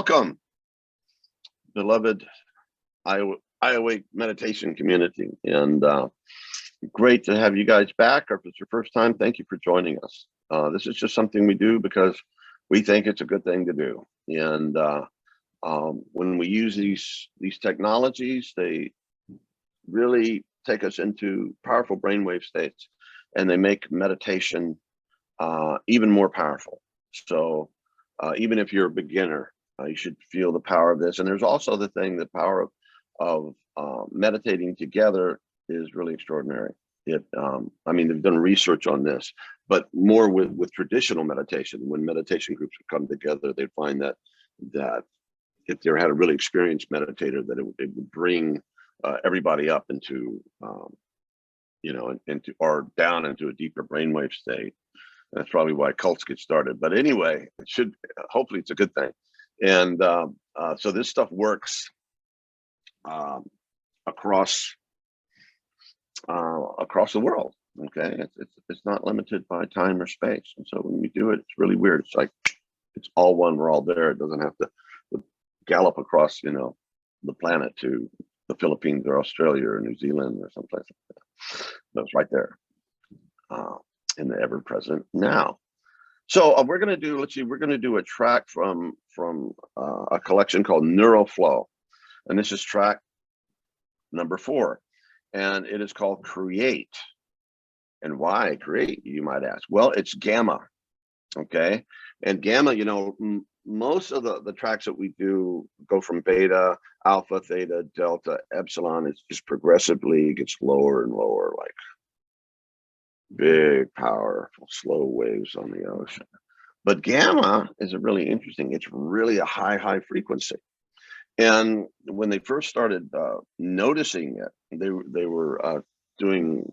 Welcome, beloved WeAwake meditation community, and great to have you guys back. Or if it's your first time, thank you for joining us. This is just something we do because we think it's a good thing to do. And when we use these technologies, they really take us into powerful brainwave states, and they make meditation even more powerful. So even if you're a beginner, you should feel the power of this. And there's also the power of meditating together is really extraordinary. I mean, they've done research on this, but more with traditional meditation. When meditation groups would come together, they'd find that if they had a really experienced meditator, that it would bring everybody up into or down into a deeper brainwave state. That's probably why cults get started. But anyway, hopefully it's a good thing. And so this stuff works across the world. Okay, it's not limited by time or space. And so when you do it, it's really weird. It's like it's all one. We're all there. It doesn't have to gallop across the planet to the Philippines or Australia or New Zealand or someplace like that. So it's right there in the ever-present now. So we're going to do a track from a collection called NeuroFlow, and this is track number 4, and it is called Create. And why create, you might ask? Well, it's gamma. Okay, and gamma, most of the tracks that we do go from beta, alpha, theta, delta, epsilon. It's just progressively gets lower and lower, like big, powerful, slow waves on the ocean. But gamma is really interesting. It's really a high frequency. And when they first started noticing it, they were doing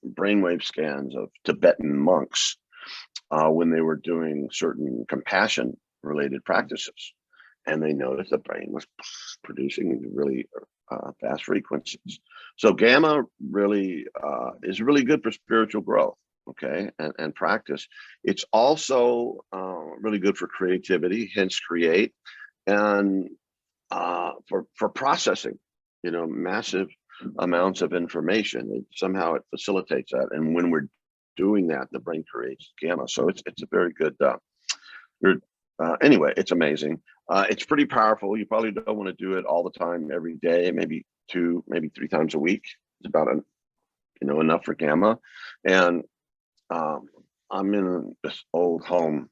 brainwave scans of Tibetan monks when they were doing certain compassion-related practices. And they noticed the brain was producing really fast frequencies. So gamma really is really good for spiritual growth, okay, and practice. It's also really good for creativity, hence create, and for processing, massive amounts of information. Somehow it facilitates that. And when we're doing that, the brain creates gamma. So it's a very good, anyway, it's amazing. It's pretty powerful. You probably don't want to do it all the time, every day, maybe 2, maybe 3 times a week. It's about enough for gamma. And I'm in this old home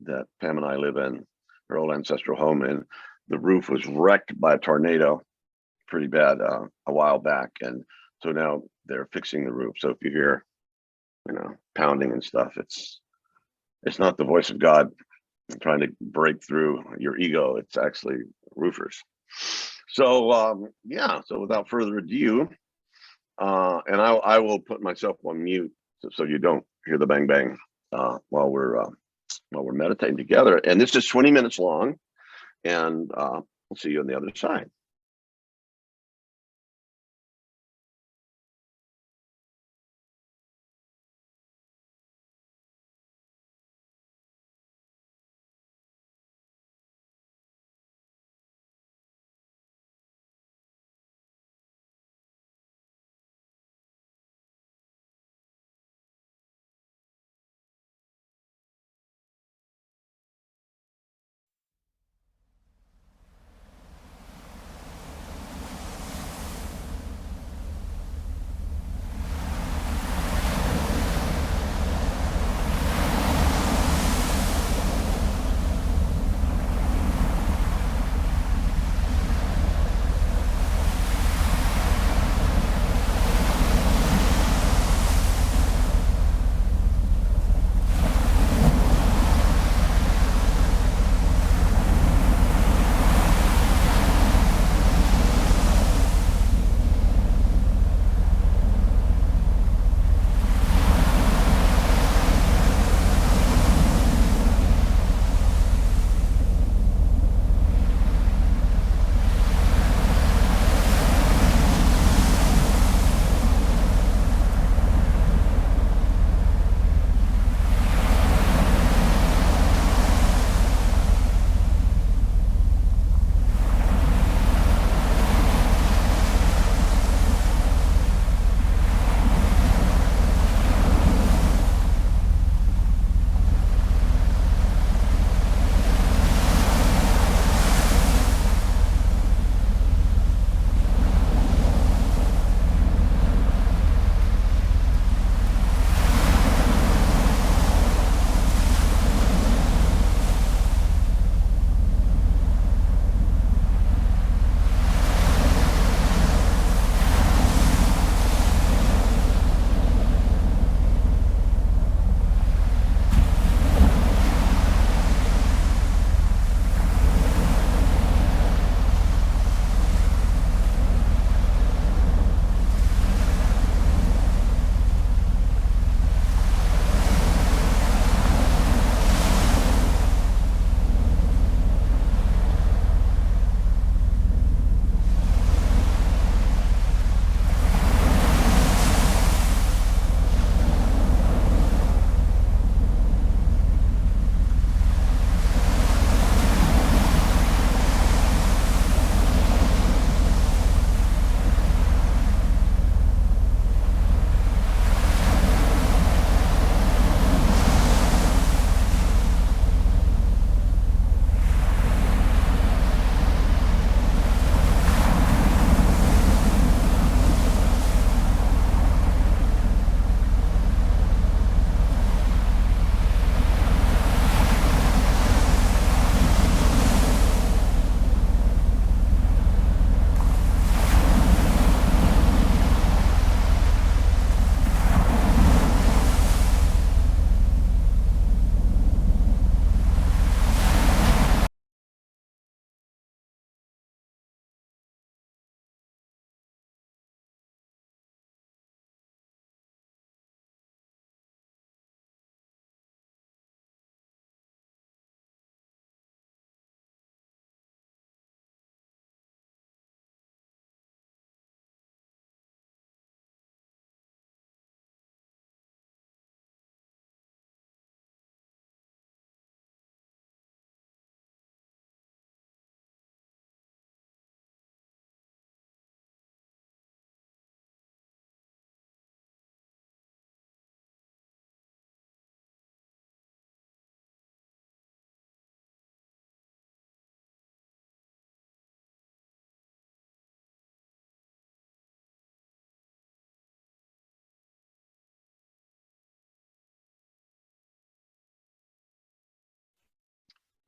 that Pam and I live in, her old ancestral home, and the roof was wrecked by a tornado pretty bad a while back. And so now they're fixing the roof. So if you hear, pounding and stuff, it's not the voice of God trying to break through your ego. It's actually roofers. So so without further ado, and I will put myself on mute so you don't hear the bang bang while we're meditating together. And this is 20 minutes long, and we'll see you on the other side.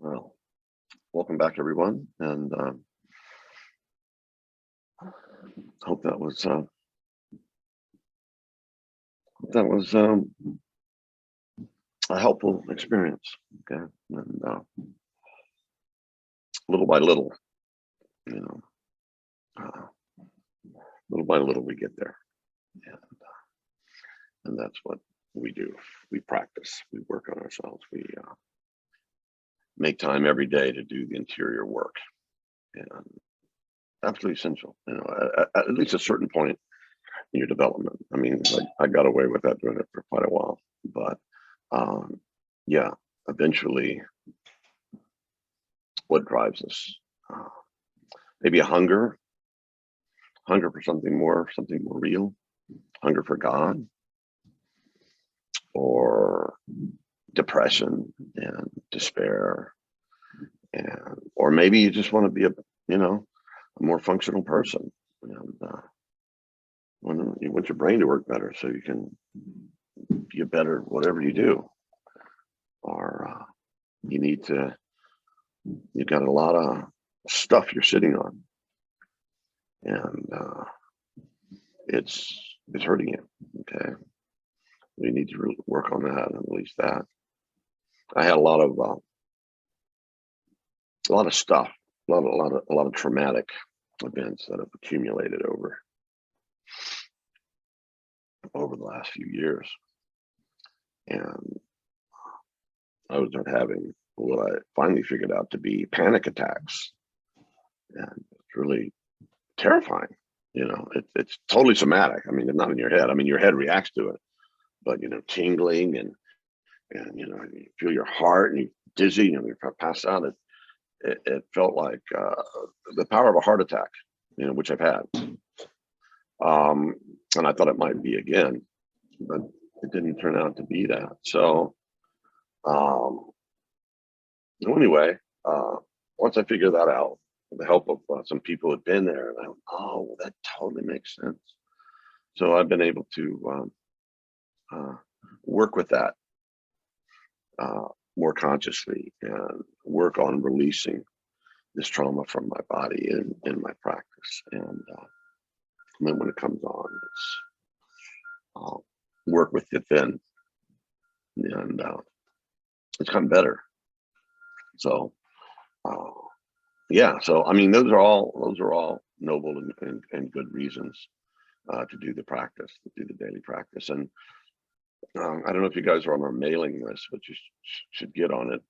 Well, welcome back, everyone, and hope that was a helpful experience. Okay, and little by little, you know, uh, little by little, we get there, and that's what we do. We practice. We work on ourselves. We make time every day to do the interior work, and absolutely essential. At least a certain point in your development. I mean, like, I got away with that doing it for quite a while, but yeah, eventually, what drives us? Uh, Maybe a hunger for something more real, hunger for God, or depression and despair, and or maybe you just want to be a more functional person, and you want your brain to work better so you can be a better whatever you do, or you've got a lot of stuff you're sitting on, and it's hurting you. Okay, we need to really work on that and release that. I had a lot of stuff, a lot of traumatic events that have accumulated over the last few years, and I was having what I finally figured out to be panic attacks, and it's really terrifying. It's totally somatic. I mean, it's not in your head. I mean, your head reacts to it, but tingling, and you feel your heart, and you dizzy, you pass out. It felt like the power of a heart attack, which I've had. And I thought it might be again, but it didn't turn out to be that. So anyway, once I figured that out, with the help of some people who had been there, and I went, oh, well, that totally makes sense. So I've been able to work with that more consciously, and work on releasing this trauma from my body in my practice. And then when it comes on, it's work with within, and it's gotten better. So yeah, so I mean, those are all noble and good reasons to do the practice, to do the daily practice. And I don't know if you guys are on our mailing list, but you should get on it.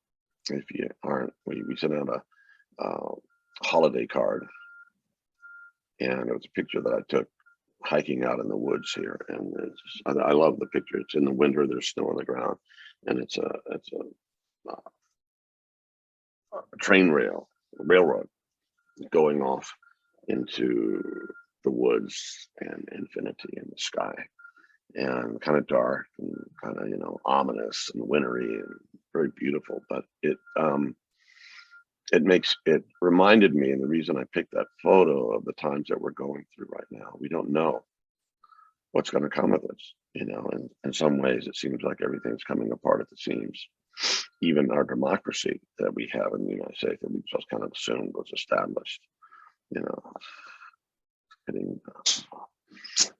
If you aren't, we sent out a holiday card, and it was a picture that I took hiking out in the woods here, and I love the picture. It's in the winter, there's snow on the ground, and it's a train railroad going off into the woods and infinity in the sky, and kind of dark and kind of ominous and wintry and very beautiful. But it reminded me, and the reason I picked that photo, of the times that we're going through right now. We don't know what's going to come of this, and in some ways it seems like everything's coming apart at the seams. Even our democracy that we have in the United States, that we just kind of assumed was established, hitting,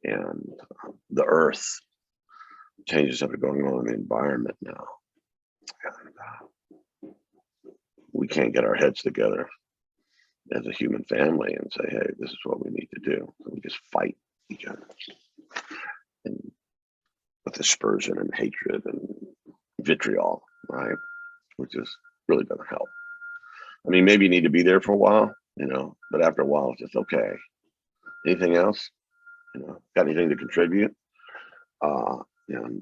and the earth, changes that are going on in the environment now, and we can't get our heads together as a human family and say, hey, this is what we need to do. So we just fight each other, and with aspersion and hatred and vitriol, right? Which just really doesn't help. I mean, maybe you need to be there for a while, but after a while, it's just okay. Anything else? Got anything to contribute? And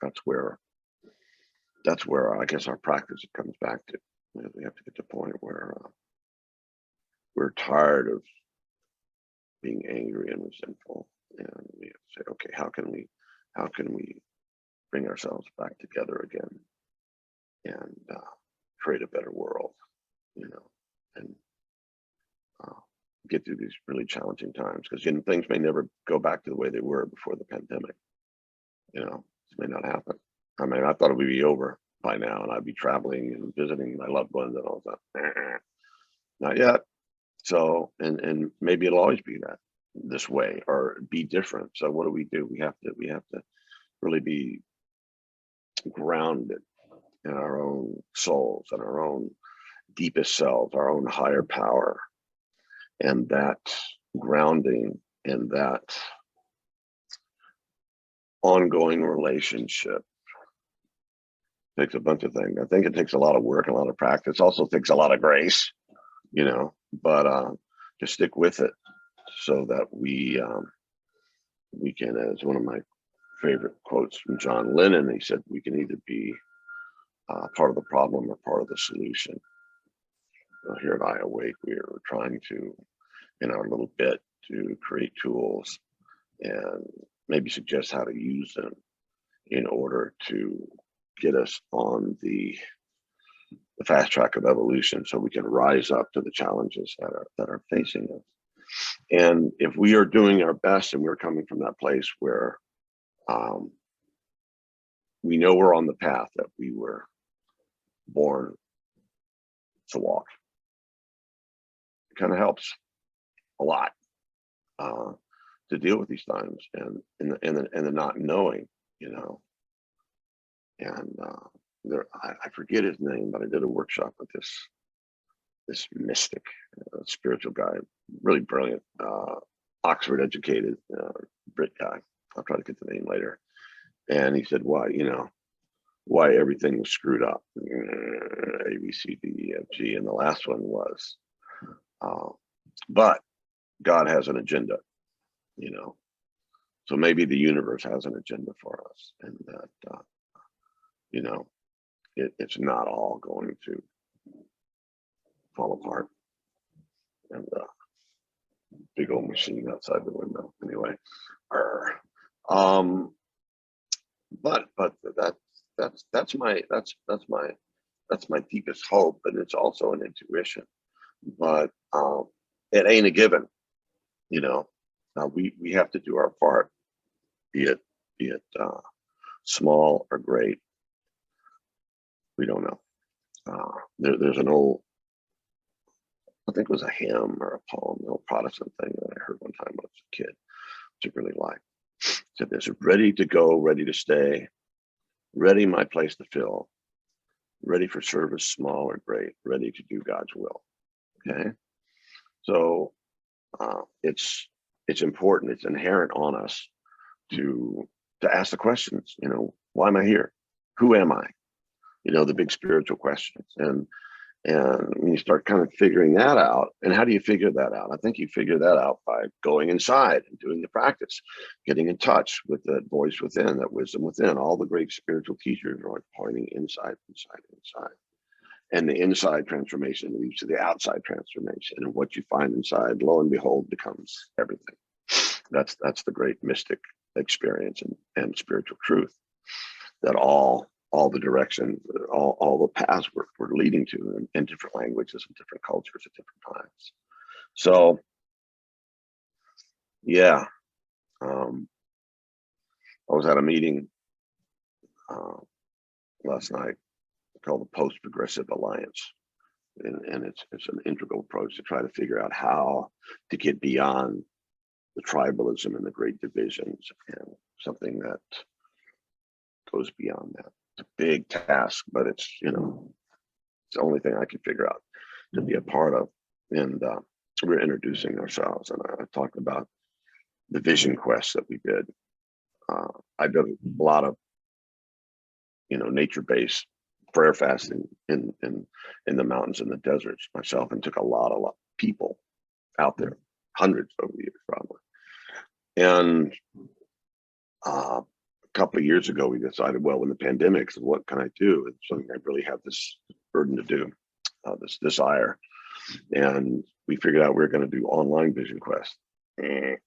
that's where I guess our practice comes back to. We have to get to the point where we're tired of being angry and resentful, and we have to say, okay, how can we bring ourselves back together again, and create a better world, and get through these really challenging times, because things may never go back to the way they were before the pandemic. This may not happen. I mean, I thought it would be over by now, and I'd be traveling and visiting my loved ones and all that. Not yet. So, and maybe it'll always be this way or be different. So what do? We have to really be grounded in our own souls and our own deepest selves, our own higher power. And that grounding and that ongoing relationship takes a bunch of things. I think it takes a lot of work, a lot of practice. Also takes a lot of grace, but just stick with it so that we can, as one of my favorite quotes from John Lennon, he said, we can either be part of the problem or part of the solution. Here at WeAwake, we're trying to, in our little bit, to create tools and maybe suggest how to use them in order to get us on the fast track of evolution, so we can rise up to the challenges that are facing us. And if we are doing our best and we're coming from that place where we know we're on the path that we were born to walk, it kind of helps a lot to deal with these times and the not knowing, and I forget his name, but I did a workshop with this mystic, spiritual guy, really brilliant, Oxford educated Brit guy. I'll try to get the name later. And he said, why everything was screwed up, A, B, C, D, E, F, G, and the last one was, but God has an agenda, so maybe the universe has an agenda for us, and that, it's not all going to fall apart. And big old machine outside the window, anyway. But that's my deepest hope, and it's also an intuition. But it ain't a given, we have to do our part, be it small or great. We don't know. There's an old, I think it was a hymn or a poem, an old Protestant thing that I heard one time when I was a kid, which I really liked. It said this: ready to go, ready to stay, ready my place to fill, ready for service small or great, ready to do God's will. Okay, so it's important, it's inherent on us to ask the questions, why am I here? Who am I? The big spiritual questions. And when you start kind of figuring that out, and how do you figure that out? I think you figure that out by going inside and doing the practice, getting in touch with that voice within, that wisdom within. All the great spiritual teachers are pointing inside. And the inside transformation leads to the outside transformation. And what you find inside, lo and behold, becomes everything. That's the great mystic experience and spiritual truth, that all the direction, all the paths we're leading to in different languages and different cultures at different times. So, yeah, I was at a meeting last night called the Post-Progressive Alliance, and it's an integral approach to try to figure out how to get beyond the tribalism and the great divisions, and something that goes beyond that. It's a big task, but it's the only thing I can figure out to be a part of. And we're introducing ourselves, and I talked about the vision quest that we did. I did a lot of nature-based prayer fasting in the mountains and the deserts myself, and took a lot of people out there, hundreds over the years probably. And a couple of years ago, we decided, well, when the pandemic, so what can I do? It's something I really have this burden to do, this desire. And we figured out we were going to do online vision quest, and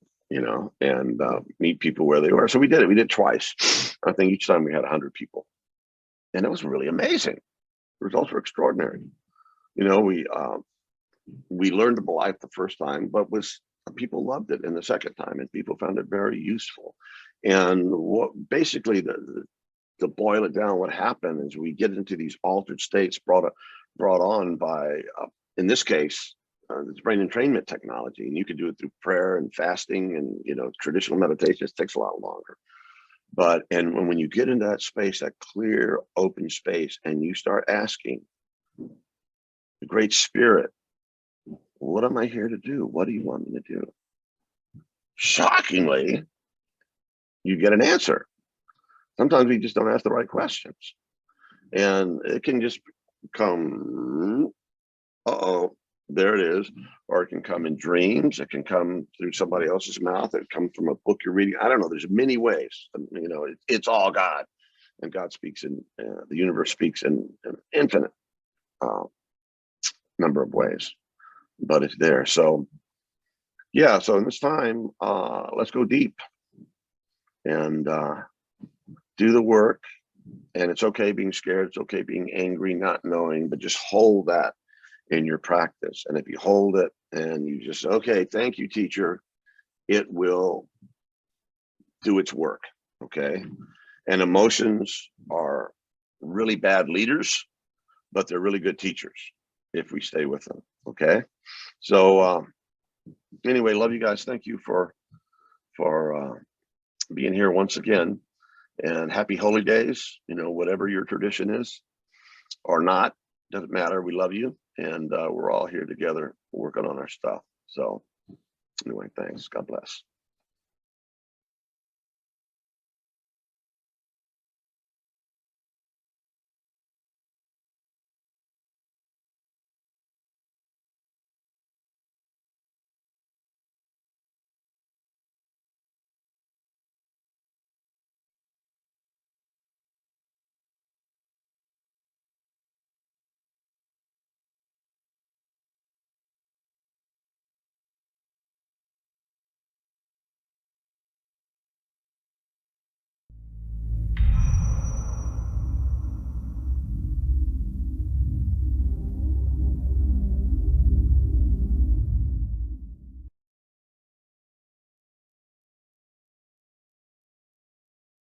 meet people where they were. So we did it. We did twice. I think each time we had 100 people. And it was really amazing. The results were extraordinary. We learned about life the first time, but people loved it in the second time, and people found it very useful. And what basically the to boil it down, what happened is we get into these altered states brought on by, in this case, it's brain entrainment technology, and you can do it through prayer and fasting, and traditional meditation. It takes a lot longer. But when you get into that space, that clear, open space, and you start asking the Great Spirit, what am I here to do? What do you want me to do? Shockingly, you get an answer. Sometimes we just don't ask the right questions. And it can just come, uh-oh, there it is. Or it can come in dreams. It can come through somebody else's mouth. It can come from a book you're reading. I don't know. There's many ways. It's all God. And God speaks in, the universe speaks in an infinite number of ways. But it's there. So, yeah. So in this time, let's go deep and do the work. And it's okay being scared. It's okay being angry, not knowing, but just hold that in your practice. And if you hold it and you just, okay, thank you, teacher, it will do its work. Okay. And emotions are really bad leaders, but they're really good teachers if we stay with them. Okay. So anyway, love you guys. Thank you for being here once again, and happy holy days, whatever your tradition is or not, doesn't matter. We love you, and we're all here together working on our stuff. So anyway, thanks. God bless.